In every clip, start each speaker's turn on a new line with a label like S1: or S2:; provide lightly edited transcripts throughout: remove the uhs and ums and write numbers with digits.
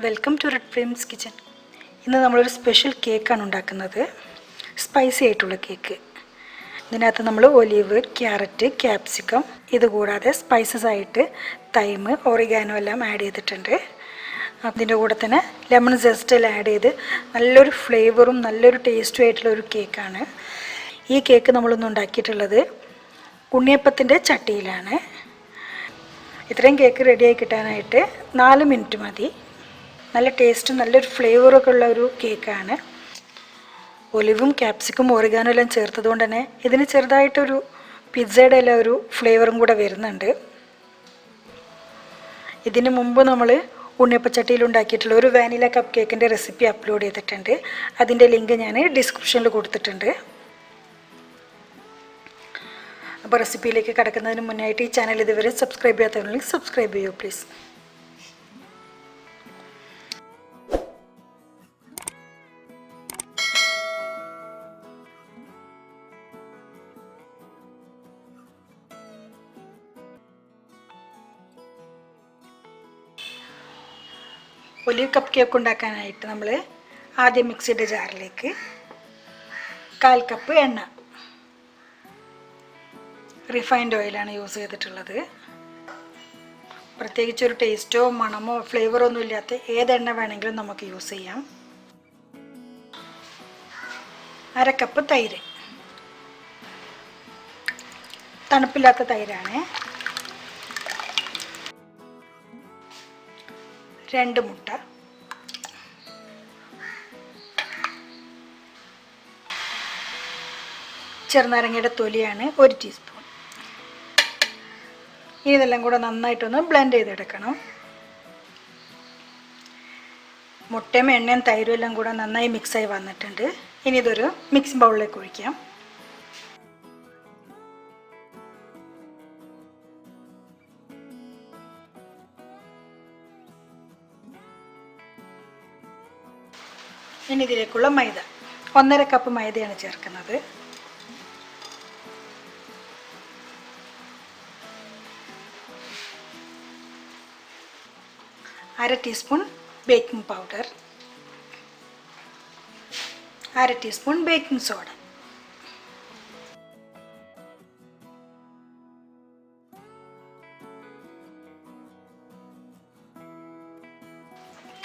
S1: Welcome to Red Frames kitchen. ഇന്ന് നമ്മളൊരു special കേക്കാണ് ഉണ്ടാക്കുന്നത്. സ്പൈസി ആയിട്ടുള്ള കേക്ക്. ഇതിനകത്ത് നമ്മൾ ഒലിവ്, ക്യാരറ്റ്, ക്യാപ്സിക്കം, ഇതുകൂടാതെ സ്പൈസസ് ആയിട്ട് തൈം, ഒറിഗാനോ എല്ലാം ആഡ് ചെയ്തിട്ടുണ്ട്. അതിൻ്റെ കൂടെ തന്നെ ലെമൺ ജെസ്റ്റെല്ലാം ആഡ് ചെയ്ത് നല്ലൊരു ഫ്ലേവറും നല്ലൊരു ടേസ്റ്റും ആയിട്ടുള്ള ഒരു കേക്കാണ്. ഈ കേക്ക് നമ്മളൊന്ന് ഉണ്ടാക്കിയിട്ടുള്ളത് ഉണ്ണിയപ്പത്തിൻ്റെ ചട്ടിയിലാണ്. ഇത്രയും കേക്ക് റെഡിയായി കിട്ടാനായിട്ട് 4 മിനിറ്റ് മതി. നല്ല ടേസ്റ്റും നല്ലൊരു ഫ്ലേവറൊക്കെ ഉള്ള ഒരു കേക്കാണ്. ഒലിവും ക്യാപ്സിക്കും ഒറിഗാനോ എല്ലാം ചേർത്തതുകൊണ്ട് തന്നെ ഇതിന് ചെറുതായിട്ടൊരു പിസ്സയുടെ എല്ലാം ഒരു ഫ്ലേവറും കൂടെ വരുന്നുണ്ട്. ഇതിന് മുമ്പ് നമ്മൾ ഉണ്ണിയപ്പച്ചട്ടിയിൽ ഉണ്ടാക്കിയിട്ടുള്ള ഒരു വാനില കപ്പ് കേക്കിൻ്റെ റെസിപ്പി അപ്ലോഡ് ചെയ്തിട്ടുണ്ട്. അതിൻ്റെ ലിങ്ക് ഞാൻ ഡിസ്ക്രിപ്ഷനിൽ കൊടുത്തിട്ടുണ്ട്. അപ്പോൾ റെസിപ്പിയിലേക്ക് കടക്കുന്നതിന് മുന്നായിട്ട് ഈ ചാനൽ ഇതുവരെ സബ്സ്ക്രൈബ് ചെയ്യാത്തവരുണ്ടെങ്കിൽ സബ്സ്ക്രൈബ് ചെയ്യൂ പ്ലീസ്. ഒലിവ് കപ്പ് കേക്ക് ഉണ്ടാക്കാനായിട്ട് നമ്മൾ ആദ്യം മിക്സിയുടെ ജാറിലേക്ക് 1/4 കപ്പ് എണ്ണ, റിഫൈൻഡ് ഓയിലാണ് യൂസ് ചെയ്തിട്ടുള്ളത്. പ്രത്യേകിച്ചൊരു ടേസ്റ്റോ മണമോ ഫ്ലേവറോ ഒന്നും ഇല്ലാത്ത ഏതെണ്ണ വേണമെങ്കിലും നമുക്ക് യൂസ് ചെയ്യാം. 1/2 കപ്പ് തൈര്, തണുപ്പില്ലാത്ത തൈരാണ്. 2 മുട്ട, ചെറുനാരങ്ങയുടെ തൊലിയാണ് 1 ടീസ്പൂൺ. ഇതെല്ലാം കൂടെ നന്നായിട്ടൊന്ന് ബ്ലെൻഡ് ചെയ്തെടുക്കണം. മുട്ടയും എണ്ണയും തൈരും എല്ലാം കൂടെ നന്നായി മിക്സായി വന്നിട്ടുണ്ട്. ഇനി ഇതൊരു മിക്സ് ബൗളിലേക്ക് ഒഴിക്കാം. ഇനി ഇതിലേക്കുള്ള മൈദ 1/2 കപ്പ് മൈദയാണ് ചേർക്കുന്നത്. 1/2 teaspoon baking powder, 1/2 teaspoon baking soda,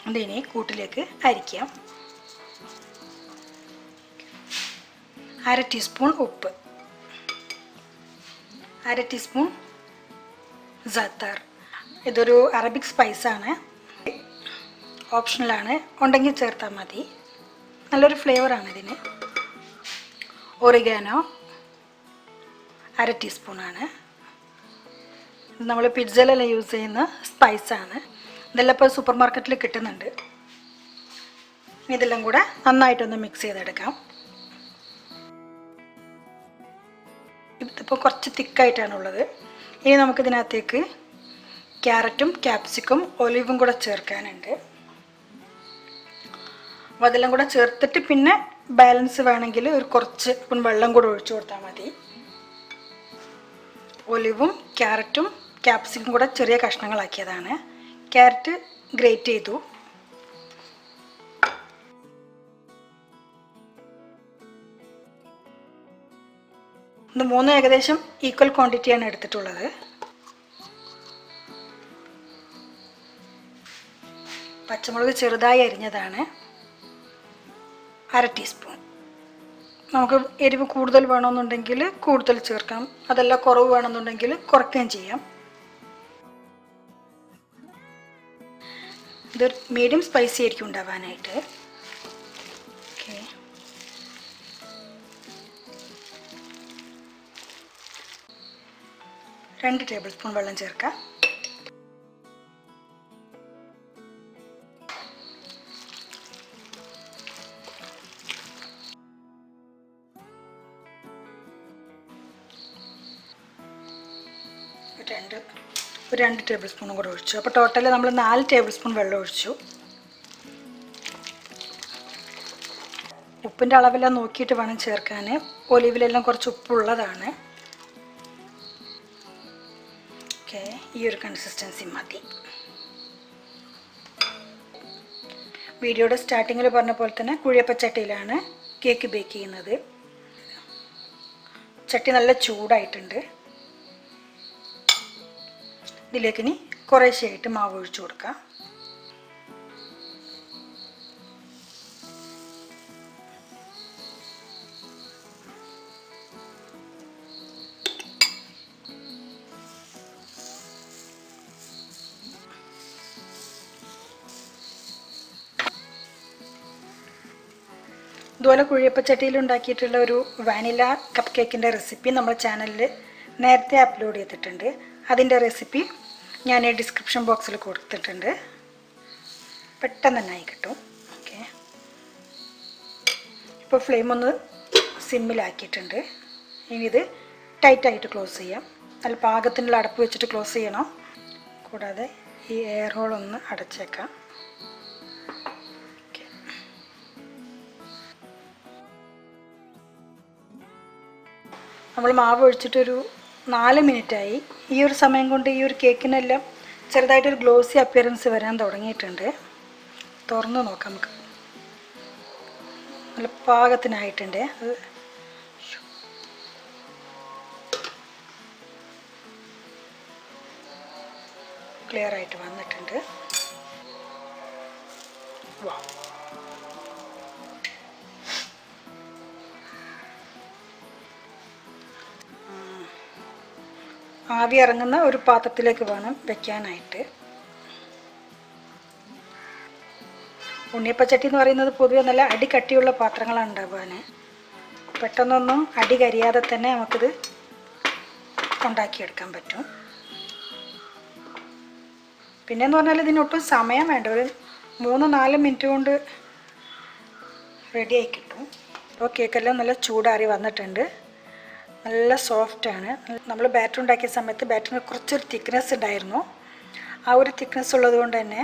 S1: ഇതിനെ കൂട്ടിലേക്ക് അരിക്കാം. 1/2 ടീസ്പൂൺ ഉപ്പ്, 1/2 ടീസ്പൂൺ സത്താർ. ഇതൊരു അറബിക് സ്പൈസാണ്, ഓപ്ഷണലാണ്, ഉണ്ടെങ്കിൽ ചേർത്താൽ മതി. നല്ലൊരു ഫ്ലേവറാണ് ഇതിന്. ഒറിഗാനോ 1/2 ടീസ്പൂണാണ്. ഇത് നമ്മൾ പിസ്സയിലെല്ലാം യൂസ് ചെയ്യുന്ന സ്പൈസാണ്. ഇതെല്ലാം ഇപ്പോൾ സൂപ്പർ മാർക്കറ്റിൽ കിട്ടുന്നുണ്ട്. ഇതെല്ലാം കൂടെ നന്നായിട്ടൊന്ന് മിക്സ് ചെയ്തെടുക്കാം. ഇതിപ്പോൾ കുറച്ച് തിക്കായിട്ടാണുള്ളത്. ഇനി നമുക്കിതിനകത്തേക്ക് ക്യാരറ്റും ക്യാപ്സിക്കും ഒലിവും കൂടെ ചേർക്കാനുണ്ട്. അപ്പോൾ അതെല്ലാം കൂടെ ചേർത്തിട്ട് പിന്നെ ബാലൻസ് വേണമെങ്കിൽ ഒരു കുറച്ച് സ്പൂൺ വെള്ളം കൂടെ ഒഴിച്ചു കൊടുത്താൽ മതി. ഒലിവും ക്യാരറ്റും ക്യാപ്സിക്കും കൂടെ ചെറിയ കഷ്ണങ്ങളാക്കിയതാണ്. ക്യാരറ്റ് ഗ്രേറ്റ് ചെയ്തു. ഇത് 3 ഏകദേശം ഈക്വൽ ക്വാണ്ടിറ്റിയാണ് എടുത്തിട്ടുള്ളത്. പച്ചമുളക് ചെറുതായി അരിഞ്ഞതാണ് 1/2 ടീസ്പൂൺ. നമുക്ക് എരിവ് കൂടുതൽ വേണമെന്നുണ്ടെങ്കിൽ കൂടുതൽ ചേർക്കാം, അതല്ല കുറവ് വേണമെന്നുണ്ടെങ്കിൽ കുറയ്ക്കുകയും ചെയ്യാം. ഇതൊരു മീഡിയം സ്പൈസി ആയിരിക്കും ഉണ്ടാവാനായിട്ട്. ഓക്കെ, 2 ടേബിൾ സ്പൂൺ വെള്ളം ചേർക്കാം. ഒരു 2 ടേബിൾ സ്പൂണും കൂടെ ഒഴിച്ചു. അപ്പോൾ ടോട്ടൽ നമ്മൾ 4 ടേബിൾ സ്പൂൺ വെള്ളം ഒഴിച്ചു. ഉപ്പിൻ്റെ അളവെല്ലാം നോക്കിയിട്ട് വേണം ചേർക്കാൻ. ഒലിവിലെല്ലാം കുറച്ച് ഉപ്പുള്ളതാണ്. ഓക്കെ, ഈ ഒരു കൺസിസ്റ്റൻസി മതി. വീഡിയോയുടെ സ്റ്റാർട്ടിങ്ങിൽ പറഞ്ഞ പോലെ തന്നെ കുഴിയപ്പച്ചട്ടിയിലാണ് കേക്ക് ബേക്ക് ചെയ്യുന്നത്. ചട്ടി നല്ല ചൂടായിട്ടുണ്ട്. ഇതിലേക്ക് ഇനി കുറേശ്ശെയായിട്ട് മാവ് ഒഴിച്ചു കൊടുക്കാം. ഇതുപോലെ കുഴിയപ്പച്ചട്ടിയിൽ ഉണ്ടാക്കിയിട്ടുള്ള ഒരു വാനില കപ്പ് കേക്കിൻ്റെ റെസിപ്പി നമ്മുടെ ചാനലിൽ നേരത്തെ അപ്ലോഡ് ചെയ്തിട്ടുണ്ട്. അതിൻ്റെ റെസിപ്പി ഞാൻ ഡിസ്ക്രിപ്ഷൻ ബോക്സിൽ കൊടുത്തിട്ടുണ്ട്. പെട്ടെന്ന് തന്നെ ആയി കിട്ടും. ഓക്കെ, ഇപ്പോൾ ഫ്ലെയിം ഒന്ന് സിമ്മിലാക്കിയിട്ടുണ്ട്. ഇനി ഇത് ടൈറ്റായിട്ട് ക്ലോസ് ചെയ്യാം. നല്ല പാകത്തിനുള്ള അടപ്പ് വെച്ചിട്ട് ക്ലോസ് ചെയ്യണം. കൂടാതെ ഈ എയർ ഹോൾ ഒന്ന് അടച്ചേക്കാം. നമ്മൾ മാവ് ഒഴിച്ചിട്ടൊരു 4 മിനിറ്റായി. ഈ ഒരു സമയം കൊണ്ട് ഈ ഒരു കേക്കിനെല്ലാം ചെറുതായിട്ടൊരു ഗ്ലോസി അപ്പിയറൻസ് വരാൻ തുടങ്ങിയിട്ടുണ്ട്. തുറന്ന് നോക്കാം നമുക്ക്. നല്ല പാകത്തിനായിട്ടുണ്ട്. അത് ക്ലിയർ ആയിട്ട് വന്നിട്ടുണ്ട്. വാ, ആവി ഇറങ്ങുന്ന ഒരു പാത്രത്തിലേക്ക് വേണം വെക്കാനായിട്ട്. ഉണ്ണിയപ്പച്ചട്ടി എന്ന് പറയുന്നത് പൊതുവെ നല്ല അടി കട്ടിയുള്ള പാത്രങ്ങളാണ് ഉണ്ടാവാൻ. പെട്ടെന്നൊന്നും അടി കരിയാതെ തന്നെ നമുക്കിത് ഉണ്ടാക്കിയെടുക്കാൻ പറ്റും. പിന്നെയെന്ന് പറഞ്ഞാൽ ഇതിനൊട്ടും സമയം വേണ്ട. ഒരു 3-4 മിനിറ്റ് കൊണ്ട് റെഡിയായി കിട്ടും. അപ്പോൾ കേക്കെല്ലാം നല്ല ചൂടാറി വന്നിട്ടുണ്ട്. നല്ല സോഫ്റ്റാണ്. നമ്മൾ ബാറ്റർ ഉണ്ടാക്കിയ സമയത്ത് ബാറ്ററിന് കുറച്ചൊരു തിക്നെസ് ഉണ്ടായിരുന്നു. ആ ഒരു തിക്നെസ് ഉള്ളത് കൊണ്ട് തന്നെ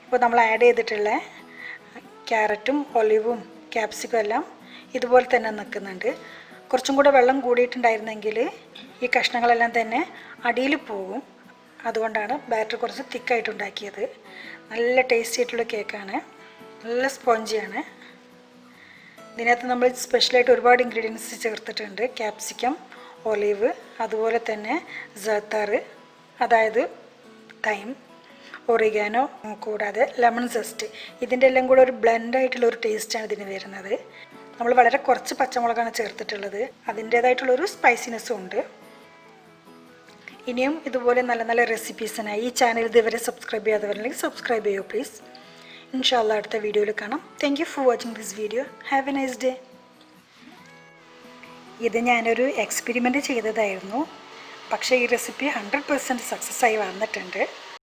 S1: ഇപ്പോൾ നമ്മൾ ആഡ് ചെയ്തിട്ടുള്ള ക്യാരറ്റും ഒലിവും ക്യാപ്സിക്കും എല്ലാം ഇതുപോലെ തന്നെ നിൽക്കുന്നുണ്ട്. കുറച്ചും കൂടെ വെള്ളം കൂടിയിട്ടുണ്ടായിരുന്നെങ്കിൽ ഈ കഷ്ണങ്ങളെല്ലാം തന്നെ അടിയിൽ പോകും. അതുകൊണ്ടാണ് ബാറ്റർ കുറച്ച് തിക്കായിട്ട് ഉണ്ടാക്കിയത്. നല്ല ടേസ്റ്റി ആയിട്ടുള്ള കേക്കാണ്. നല്ല സ്പോഞ്ചിയാണ്. ഇതിനകത്ത് നമ്മൾ സ്പെഷ്യലായിട്ട് ഒരുപാട് ഇൻഗ്രീഡിയൻസ് ചേർത്തിട്ടുണ്ട്. ക്യാപ്സിക്കം, ഒലിവ്, അതുപോലെ തന്നെ സത്താർ, അതായത് തൈം, ഒറിഗാനോ, കൂടാതെ ലെമൺ സെസ്റ്റ്. ഇതിൻ്റെ എല്ലാം കൂടെ ഒരു ബ്ലെൻഡായിട്ടുള്ള ഒരു ടേസ്റ്റാണ് ഇതിന് വരുന്നത്. നമ്മൾ വളരെ കുറച്ച് പച്ചമുളകാണ് ചേർത്തിട്ടുള്ളത്. അതിൻ്റേതായിട്ടുള്ളൊരു സ്പൈസിനെസ്സും ഉണ്ട്. ഇനിയും ഇതുപോലെ നല്ല നല്ല റെസിപ്പീസിനായി ഈ ചാനൽ ഇതുവരെ സബ്സ്ക്രൈബ് ചെയ്യാത്തവരുണ്ടെങ്കിൽ സബ്സ്ക്രൈബ് ചെയ്യൂ പ്ലീസ്. ഇൻഷാല്ലാ അടുത്ത വീഡിയോയിൽ കാണാം. Thank you for watching this video. Have A nice day. ഇത് ഞാനൊരു എക്സ്പെരിമെൻറ്റ് ചെയ്തതായിരുന്നു. പക്ഷേ ഈ റെസിപ്പി 100% സക്സസ് ആയി വന്നിട്ടുണ്ട്.